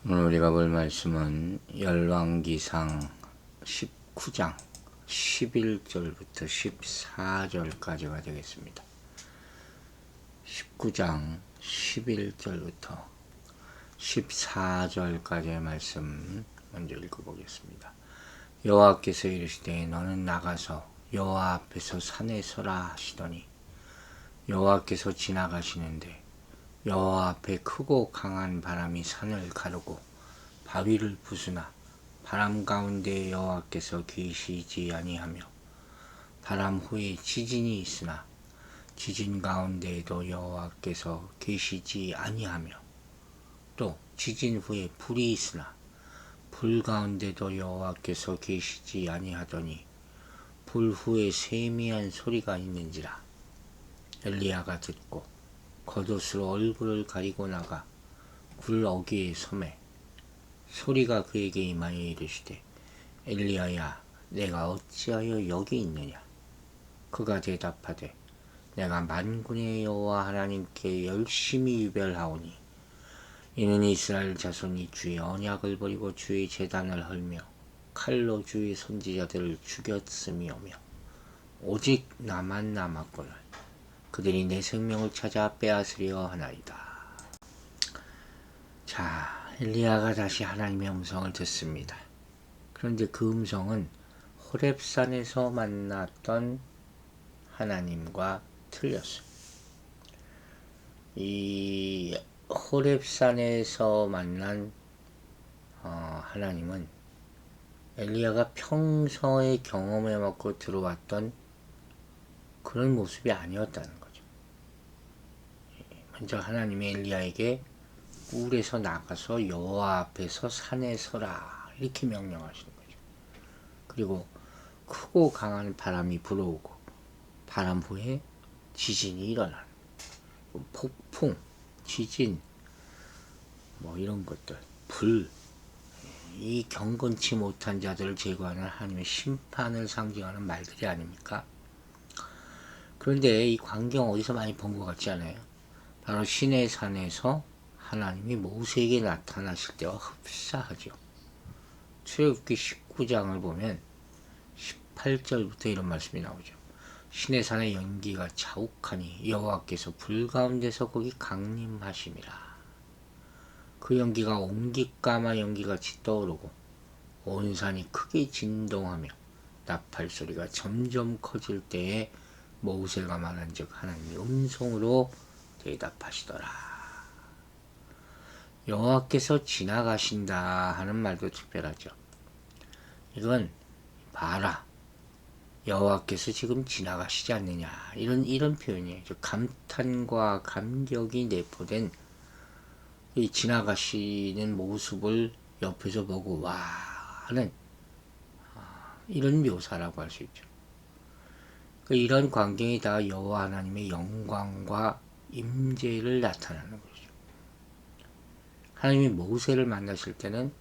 오늘 우리가 볼 말씀은 열왕기상 19장 11절부터 14절까지가 되겠습니다. 19장 11절부터 14절까지의 말씀 먼저 읽어보겠습니다. 여호와께서 이르시되 너는 나가서 여호와 앞에서 산에 서라 하시더니 여호와께서 지나가시는데 여호와 앞에 크고 강한 바람이 산을 가르고 바위를 부수나 바람 가운데 여호와께서 계시지 아니하며 바람 후에 지진이 있으나 지진 가운데에도 여호와께서 계시지 아니하며 또 지진 후에 불이 있으나 불 가운데도 여호와께서 계시지 아니하더니 불 후에 세미한 소리가 있는지라. 엘리야가 듣고 겉옷으로 얼굴을 가리고 나가 굴 어귀에 서매 소리가 그에게 임하여 이르시되 엘리야야 내가 어찌하여 여기 있느냐. 그가 대답하되 내가 만군의 여호와 하나님께 열심히 유별하오니 이는 이스라엘 자손이 주의 언약을 버리고 주의 제단을 헐며 칼로 주의 선지자들을 죽였음이오며 오직 나만 남았거늘 그들이 내 생명을 찾아 빼앗으려 하나이다. 자, 엘리야가 다시 하나님의 음성을 듣습니다. 그런데 그 음성은 호렙산에서 만났던 하나님과 틀렸어요. 이 호렙산에서 만난 하나님은 엘리야가 평소에 경험해 먹고 들어왔던 그런 모습이 아니었다는 거죠. 먼저 하나님이 엘리야에게 굴에서 나가서 여호와 앞에서 산에 서라 이렇게 명령하시는 거죠. 그리고 크고 강한 바람이 불어오고 바람 후에 지진이 일어나는 폭풍, 지진 뭐 이런 것들, 불, 이 경건치 못한 자들을 제거하는 하나님의 심판을 상징하는 말들이 아닙니까? 그런데 이 광경 어디서 많이 본 것 같지 않아요? 바로 시내산에서 하나님이 모세에게 나타나실 때와 흡사하죠. 출애굽기 19장을 보면 18절부터 이런 말씀이 나오죠. 시내산의 연기가 자욱하니 여호와께서 불 가운데서 거기 강림하심이라. 그 연기가 옹기까마 연기같이 떠오르고 온 산이 크게 진동하며 나팔 소리가 점점 커질 때에 모세가 말한즉 하나님이 음성으로 대답하시더라. 여호와께서 지나가신다 하는 말도 특별하죠. 이건 봐라 여호와께서 지금 지나가시지 않느냐 이런 표현이에요. 감탄과 감격이 내포된 이 지나가시는 모습을 옆에서 보고 와 하는 이런 묘사라고 할 수 있죠. 이런 광경이 다 여호와 하나님의 영광과 임재를 나타나는 거죠. 하나님이 모세를 만나실 때는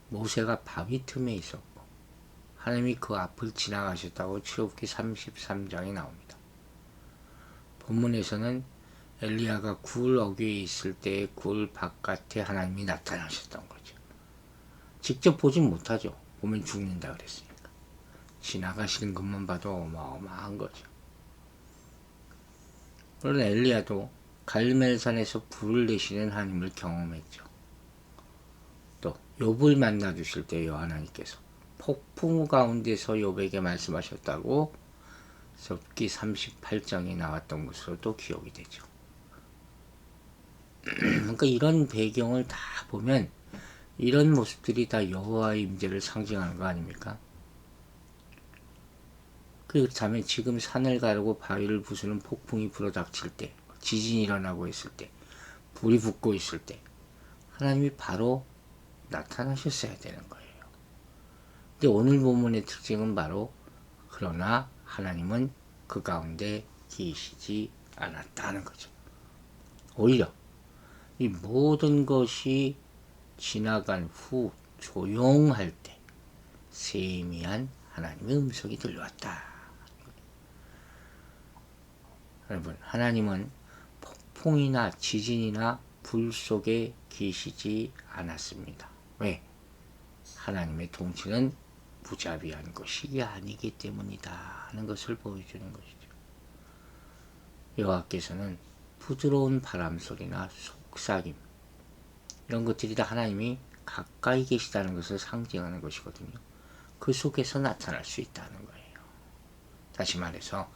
모세가 바위 틈에 있었고 하나님이 그 앞을 지나가셨다고 출애굽기 33장에 나옵니다. 본문에서는 엘리야가 굴 어귀에 있을 때 굴 바깥에 하나님이 나타나셨던 거죠. 직접 보진 못하죠. 보면 죽는다 그랬으니까. 지나가시는 것만 봐도 어마어마한 거죠. 물론 엘리야도 갈멜산에서 불을 내시는 하나님을 경험했죠. 또 욥을 만나 주실 때요 하나님께서 폭풍 가운데서 욥에게 말씀하셨다고 욥기 38장에 나왔던 것으로 또 기억이 되죠. 그러니까 이런 배경을 다 보면 이런 모습들이 다 여호와의 임재를 상징하는 거 아닙니까? 그렇다면 지금 산을 가르고 바위를 부수는 폭풍이 불어닥칠 때, 지진이 일어나고 있을 때, 불이 붙고 있을 때 하나님이 바로 나타나셨어야 되는 거예요. 근데 오늘 본문의 특징은 바로 그러나 하나님은 그 가운데 계시지 않았다는 거죠. 오히려 이 모든 것이 지나간 후 조용할 때 세미한 하나님의 음성이 들려왔다. 여러분, 하나님은 폭풍이나 지진이나 불 속에 계시지 않았습니다. 왜? 하나님의 통치는 무자비한 것이 아니기 때문이다 하는 것을 보여주는 것이죠. 여호와께서는 부드러운 바람소리나 속삭임 이런 것들이 다 하나님이 가까이 계시다는 것을 상징하는 것이거든요. 그 속에서 나타날 수 있다는 거예요. 다시 말해서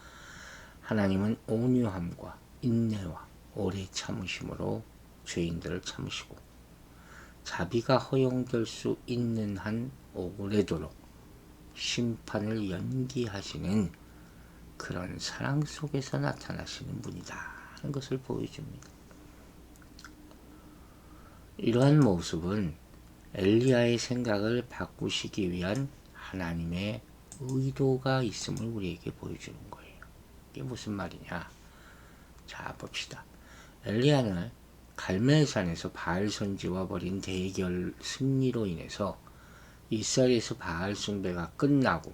하나님은 온유함과 인내와 오래 참으심으로 죄인들을 참으시고 자비가 허용될 수 있는 한 오래도록 심판을 연기하시는 그런 사랑 속에서 나타나시는 분이다 하는 것을 보여줍니다. 이러한 모습은 엘리야의 생각을 바꾸시기 위한 하나님의 의도가 있음을 우리에게 보여주는 거예요. 이게 무슨 말이냐? 자, 봅시다. 엘리야는 갈멜산에서 바알 선지와 벌인 대결 승리로 인해서 이스라엘에서 바알 숭배가 끝나고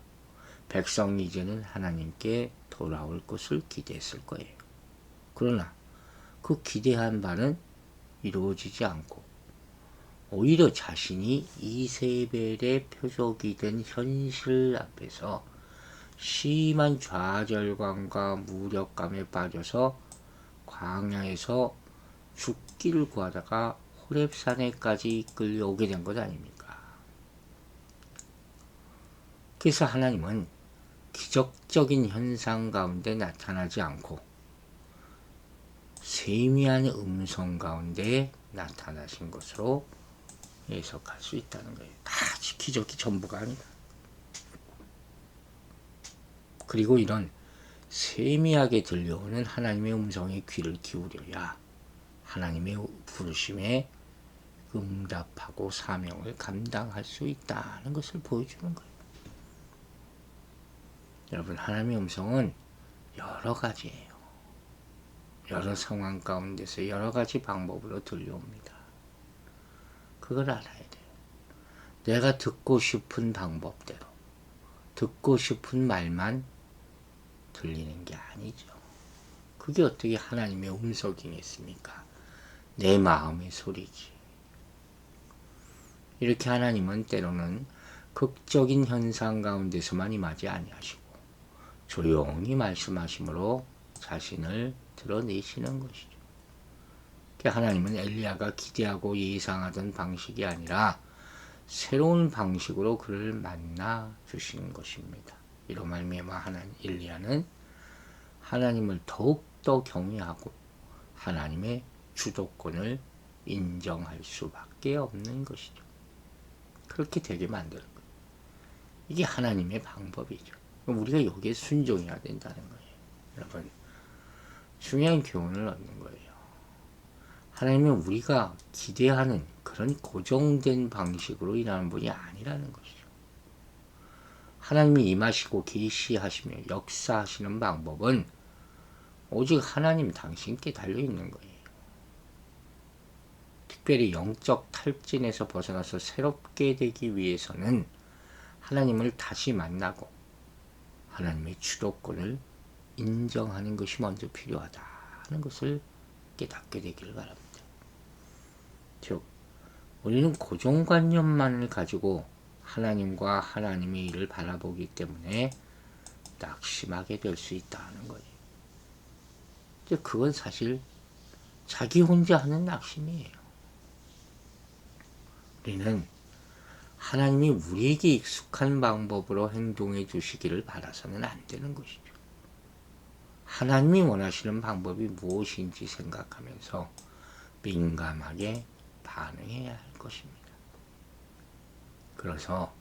백성이 이제는 하나님께 돌아올 것을 기대했을 거예요. 그러나 그 기대한 바는 이루어지지 않고 오히려 자신이 이세벨의 표적이 된 현실 앞에서 심한 좌절감과 무력감에 빠져서 광야에서 죽기를 구하다가 호렙산에까지 끌려오게 된 것 아닙니까? 그래서 하나님은 기적적인 현상 가운데 나타나지 않고 세미한 음성 가운데 나타나신 것으로 해석할 수 있다는 거예요. 다 기적이 전부가 아니다. 그리고 이런 세미하게 들려오는 하나님의 음성에 귀를 기울여야 하나님의 부르심에 응답하고 사명을 감당할 수 있다는 것을 보여주는 거예요. 여러분, 하나님의 음성은 여러 가지예요. 여러 상황 가운데서 여러 가지 방법으로 들려옵니다. 그걸 알아야 돼요. 내가 듣고 싶은 방법대로, 듣고 싶은 말만 들리는 게 아니죠. 그게 어떻게 하나님의 음성이겠습니까? 내 마음의 소리지. 이렇게 하나님은 때로는 극적인 현상 가운데서만 임하지 아니하시고 조용히 말씀하심으로 자신을 드러내시는 것이죠. 하나님은 엘리야가 기대하고 예상하던 방식이 아니라 새로운 방식으로 그를 만나 주시는 것입니다. 이로 말미암아 엘리야는 하나님을 더욱더 경외하고 하나님의 주도권을 인정할 수밖에 없는 것이죠. 그렇게 되게 만드는 거예요. 이게 하나님의 방법이죠. 우리가 여기에 순종해야 된다는 거예요. 여러분, 중요한 교훈을 얻는 거예요. 하나님은 우리가 기대하는 그런 고정된 방식으로 일하는 분이 아니라는 것이죠. 하나님이 임하시고 계시하시며 역사하시는 방법은 오직 하나님 당신께 달려있는 거예요. 특별히 영적 탈진에서 벗어나서 새롭게 되기 위해서는 하나님을 다시 만나고 하나님의 주도권을 인정하는 것이 먼저 필요하다 하는 것을 깨닫게 되기를 바랍니다. 즉, 우리는 고정관념만을 가지고 하나님과 하나님의 일을 바라보기 때문에 낙심하게 될 수 있다는 거예요. 그건 사실 자기 혼자 하는 낙심이에요. 우리는 하나님이 우리에게 익숙한 방법으로 행동해 주시기를 바라서는 안 되는 것이죠. 하나님이 원하시는 방법이 무엇인지 생각하면서 민감하게 반응해야 할 것입니다. 그래서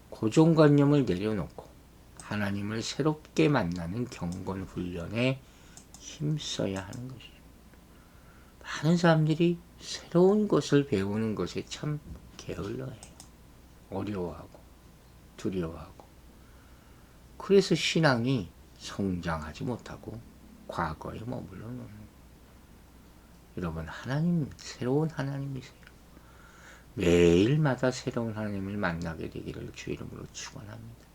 고정관념을 내려놓고 하나님을 새롭게 만나는 경건 훈련에 힘써야 하는 것이죠. 많은 사람들이 새로운 것을 배우는 것에 참 게을러해요. 어려워하고 두려워하고. 그래서 신앙이 성장하지 못하고 과거에 머물러 놓는 거예요. 여러분, 하나님 새로운 하나님이세요. 매일마다 새로운 하나님을 만나게 되기를 주 이름으로 축원합니다.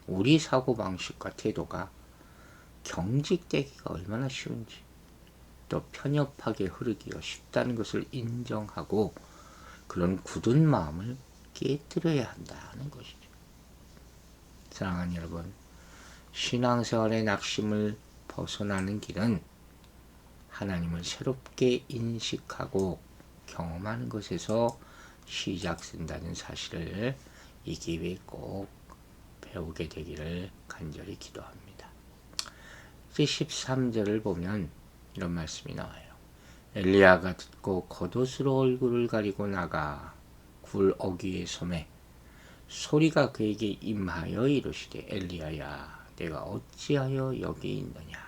우리 사고방식과 태도가 경직되기가 얼마나 쉬운지, 또 편협하게 흐르기가 쉽다는 것을 인정하고 그런 굳은 마음을 깨뜨려야 한다는 것이죠. 사랑하는 여러분, 신앙생활의 낙심을 벗어나는 길은 하나님을 새롭게 인식하고 경험하는 것에서 시작된다는 사실을 이 기회에 꼭 배우게 되기를 간절히 기도합니다. 이제 13절을 보면 이런 말씀이 나와요. 엘리야가 듣고 겉옷으로 얼굴을 가리고 나가 굴 어귀에 섬에 소리가 그에게 임하여 이르시되 엘리야야 내가 어찌하여 여기 있느냐.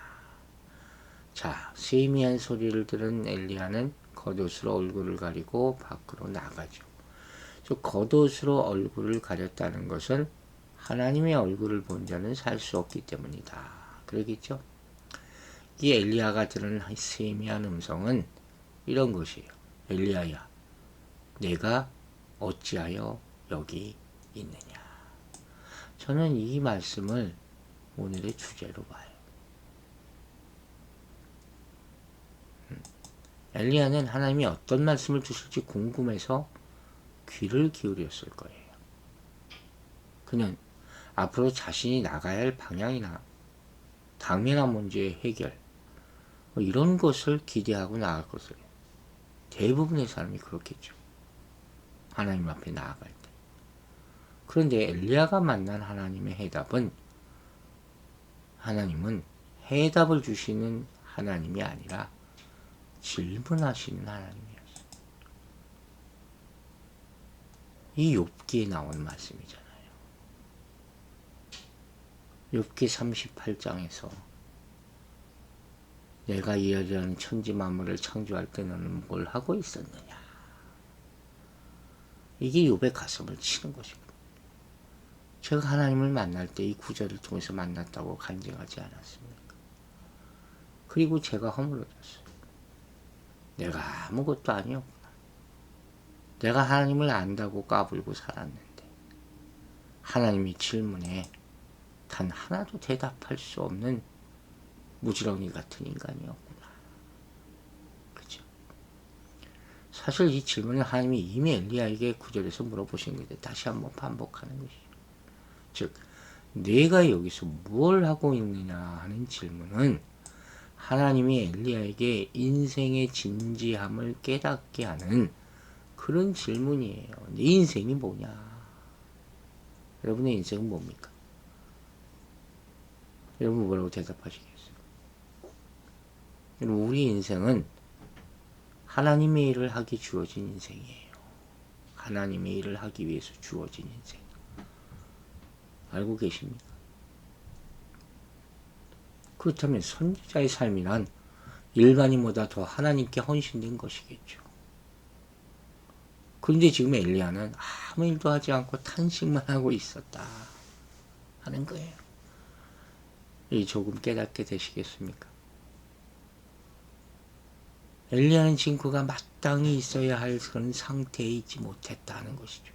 자, 세미한 소리를 들은 엘리야는 겉옷으로 얼굴을 가리고 밖으로 나가죠. 겉옷으로 얼굴을 가렸다는 것은 하나님의 얼굴을 본 자는 살 수 없기 때문이다. 그러겠죠? 이 엘리야가 들은 세미한 음성은 이런 것이에요. 엘리야야, 내가 어찌하여 여기 있느냐. 저는 이 말씀을 오늘의 주제로 봐요. 엘리야는 하나님이 어떤 말씀을 주실지 궁금해서 귀를 기울였을 거예요. 그는 앞으로 자신이 나가야 할 방향이나 당면한 문제의 해결 이런 것을 기대하고 나갈 것을 대부분의 사람이 그렇겠죠. 하나님 앞에 나아갈 때. 그런데 엘리야가 만난 하나님의 해답은 하나님은 해답을 주시는 하나님이 아니라 질문하시는 하나님이었어요. 이 욥기에 나온 말씀이잖아요. 욥기 38장에서 내가 이러저런 천지 만물을 창조할 때 너는 뭘 하고 있었느냐. 이게 욥의 가슴을 치는 것이거든요. 제가 하나님을 만날 때 이 구절을 통해서 만났다고 간증하지 않았습니까? 그리고 제가 허물어졌어요. 내가 아무것도 아니었구나. 내가 하나님을 안다고 까불고 살았는데 하나님이 질문에 단 하나도 대답할 수 없는 무지렁이 같은 인간이었구나. 그죠? 사실 이 질문을 하나님이 이미 엘리야에게 구절에서 물어보신 건데 다시 한번 반복하는 것이죠. 즉 내가 여기서 무엇을 하고 있느냐 하는 질문은 하나님이 엘리야에게 인생의 진지함을 깨닫게 하는 그런 질문이에요. 내 인생이 뭐냐? 여러분의 인생은 뭡니까? 여러분 뭐라고 대답하시겠어요? 우리 인생은 하나님의 일을 하기 주어진 인생이에요. 하나님의 일을 하기 위해서 주어진 인생. 알고 계십니까? 그렇다면 선지자의 삶이란 일반인보다 더 하나님께 헌신된 것이겠죠. 그런데 지금 엘리야는 아무 일도 하지 않고 탄식만 하고 있었다 하는 거예요. 조금 깨닫게 되시겠습니까? 엘리야는 지금 그가 마땅히 있어야 할 그런 상태에 있지 못했다는 것이죠.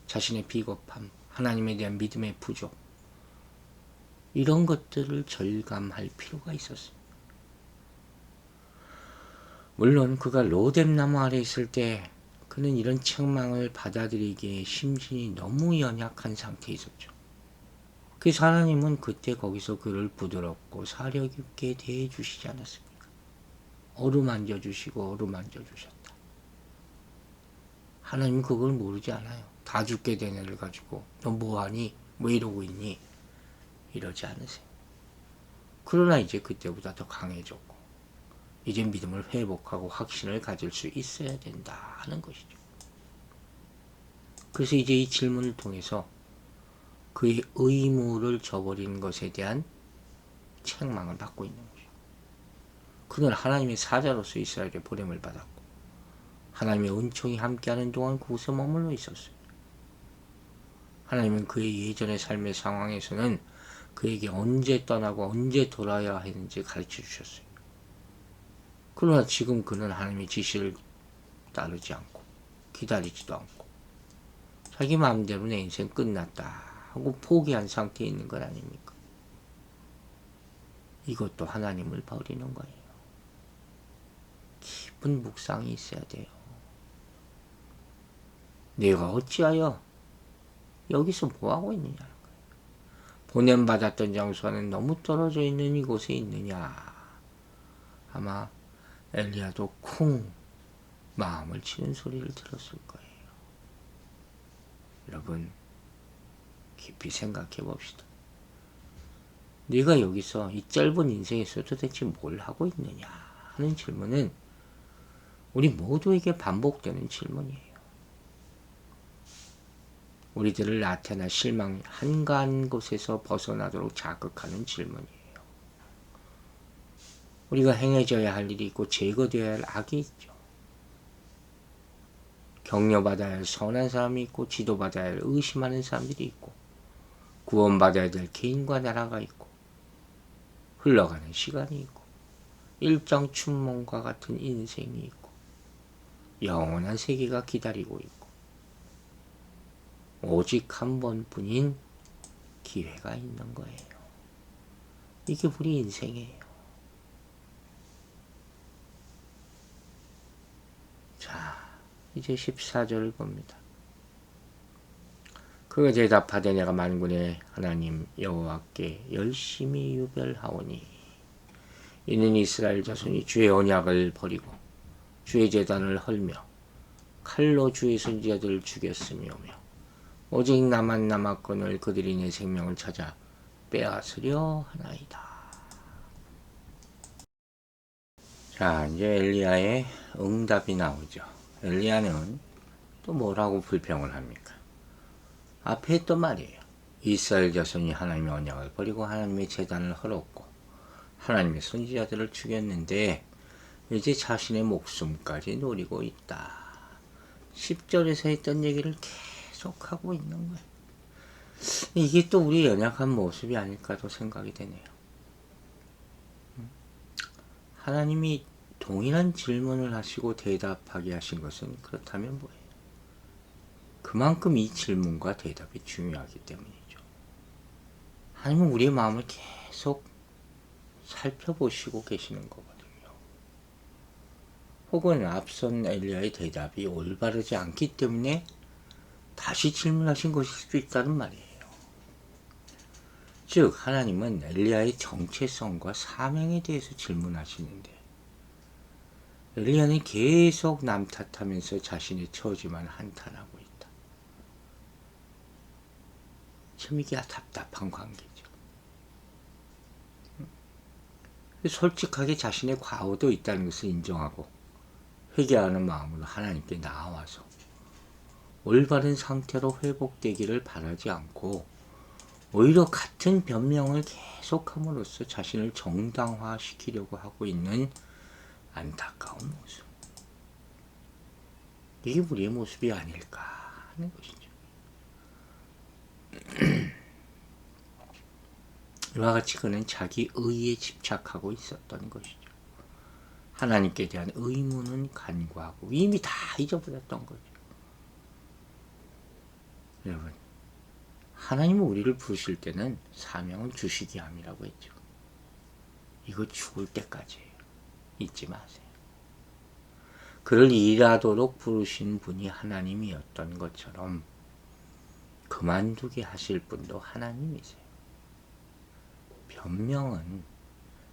자신의 비겁함, 하나님에 대한 믿음의 부족, 이런 것들을 절감할 필요가 있었습니다. 물론 그가 로뎀나무 아래 있을 때 그는 이런 책망을 받아들이기에 심신이 너무 연약한 상태에 있었죠. 그래서 하나님은 그때 거기서 그를 부드럽고 사려 깊게 대해주시지 않았습니까? 어루만져 주시고 어루만져 주셨다. 하나님은 그걸 모르지 않아요. 다 죽게 된 애를 가지고 너 뭐하니? 왜 이러고 있니? 이러지 않으세요. 그러나 이제 그때보다 더 강해졌고 이제 믿음을 회복하고 확신을 가질 수 있어야 된다 하는 것이죠. 그래서 이제 이 질문을 통해서 그의 의무를 저버린 것에 대한 책망을 받고 있는 거죠. 그는 하나님의 사자로서 이스라엘에 보냄을 받았고 하나님의 은총이 함께하는 동안 그곳에 머물러 있었어요. 하나님은 그의 예전의 삶의 상황에서는 그에게 언제 떠나고 언제 돌아야 하는지 가르쳐 주셨어요. 그러나 지금 그는 하나님의 지시를 따르지 않고 기다리지도 않고 자기 마음대로 내 인생 끝났다 하고 포기한 상태에 있는 것 아닙니까? 이것도 하나님을 버리는 거예요. 깊은 묵상이 있어야 돼요. 내가 어찌하여 여기서 뭐하고 있느냐. 보냄받았던 장소와는 너무 떨어져 있는 이곳에 있느냐. 아마 엘리야도 쿵 마음을 치는 소리를 들었을 거예요. 여러분, 깊이 생각해 봅시다. 네가 여기서 이 짧은 인생에서 도대체 뭘 하고 있느냐 하는 질문은 우리 모두에게 반복되는 질문이에요. 우리들을 나태나 실망 한가한 곳에서 벗어나도록 자극하는 질문이에요. 우리가 행해져야 할 일이 있고 제거되어야 할 악이 있죠. 격려받아야 할 선한 사람이 있고 지도받아야 할 의심하는 사람들이 있고 구원받아야 될 개인과 나라가 있고 흘러가는 시간이 있고 일정 춘몽과 같은 인생이 있고 영원한 세계가 기다리고 있고 오직 한 번뿐인 기회가 있는 거예요. 이게 우리 인생이에요. 자, 이제 14절을 봅니다. 그가 대답하되 내가 만군의 하나님 여호와께 열심히 유별하오니 이는 이스라엘 자손이 주의 언약을 버리고 주의 제단을 헐며 칼로 주의 선지자들을 죽였으며며 오직 나만 남았거늘 그들이 내 생명을 찾아 빼앗으려 하나이다. 자, 이제 엘리야의 응답이 나오죠. 엘리야는 또 뭐라고 불평을 합니까? 앞에 했던 말이에요. 이스라엘 자손이 하나님의 언약을 버리고 하나님의 제단을 헐었고 하나님의 선지자들을 죽였는데 이제 자신의 목숨까지 노리고 있다. 10절에서 했던 얘기를 계속하고 있는 거예요. 이게 또 우리 연약한 모습이 아닐까도 생각이 되네요. 하나님이 동일한 질문을 하시고 대답하게 하신 것은 그렇다면 뭐예요? 그만큼 이 질문과 대답이 중요하기 때문이죠. 하나님은 우리의 마음을 계속 살펴보시고 계시는 거거든요. 혹은 앞선 엘리야의 대답이 올바르지 않기 때문에 다시 질문하신 것일 수도 있다는 말이에요. 즉 하나님은 엘리야의 정체성과 사명에 대해서 질문하시는데 엘리야는 계속 남 탓하면서 자신의 처지만 한탄하고 있다. 참 이게 답답한 관계죠. 솔직하게 자신의 과오도 있다는 것을 인정하고 회개하는 마음으로 하나님께 나아와서 올바른 상태로 회복되기를 바라지 않고 오히려 같은 변명을 계속함으로써 자신을 정당화시키려고 하고 있는 안타까운 모습. 이게 우리의 모습이 아닐까 하는 것이죠. 이와 같이 그는 자기 의에 집착하고 있었던 것이죠. 하나님께 대한 의무는 간과하고 이미 다 잊어버렸던 거죠. 여러분, 하나님은 우리를 부르실 때는 사명을 주시기 함이라고 했죠. 이거 죽을 때까지예요. 잊지 마세요. 그를 일하도록 부르신 분이 하나님이었던 것처럼 그만두게 하실 분도 하나님이세요. 변명은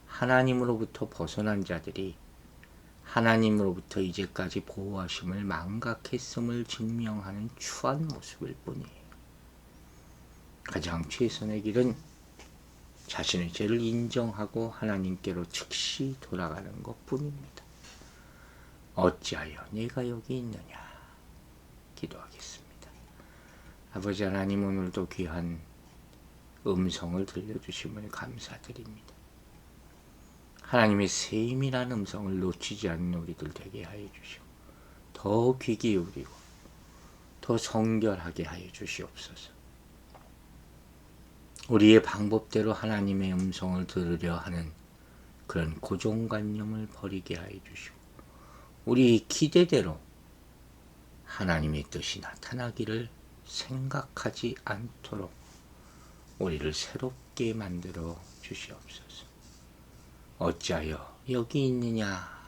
하나님으로부터 벗어난 자들이 하나님으로부터 이제까지 보호하심을 망각했음을 증명하는 추한 모습일 뿐이에요. 가장 최선의 길은 자신의 죄를 인정하고 하나님께로 즉시 돌아가는 것뿐입니다. 어찌하여 내가 여기 있느냐? 기도하겠습니다. 아버지 하나님, 오늘도 귀한 음성을 들려주심을 감사드립니다. 하나님의 세밀한 음성을 놓치지 않는 우리들 되게 하여 주시고 더 귀 기울이고 더 성결하게 하여 주시옵소서. 우리의 방법대로 하나님의 음성을 들으려 하는 그런 고정관념을 버리게 하여 주시고 우리의 기대대로 하나님의 뜻이 나타나기를 생각하지 않도록 우리를 새롭게 만들어 주시옵소서. 어찌하여 여기 있느냐?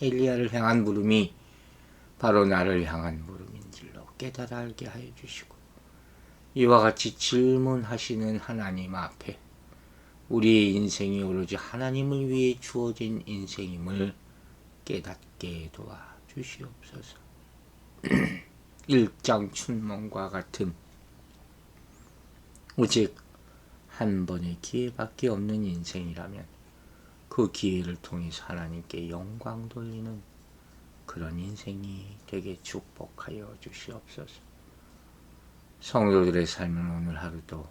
엘리야를 향한 물음이 바로 나를 향한 물음인 줄로 깨달아 알게 하여 주시고, 이와 같이 질문하시는 하나님 앞에 우리의 인생이 오로지 하나님을 위해 주어진 인생임을 깨닫게 도와 주시옵소서. 일장춘몽과 같은 오직 한 번의 기회밖에 없는 인생이라면 그 기회를 통해서 하나님께 영광 돌리는 그런 인생이 되게 축복하여 주시옵소서. 성도들의 삶은 오늘 하루도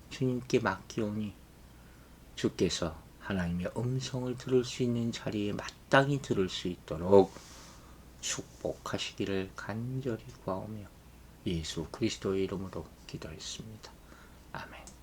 주님께 맡기오니 주께서 하나님의 음성을 들을 수 있는 자리에 마땅히 들을 수 있도록 축복하시기를 간절히 구하오며 예수 그리스도의 이름으로 기도했습니다. 아멘.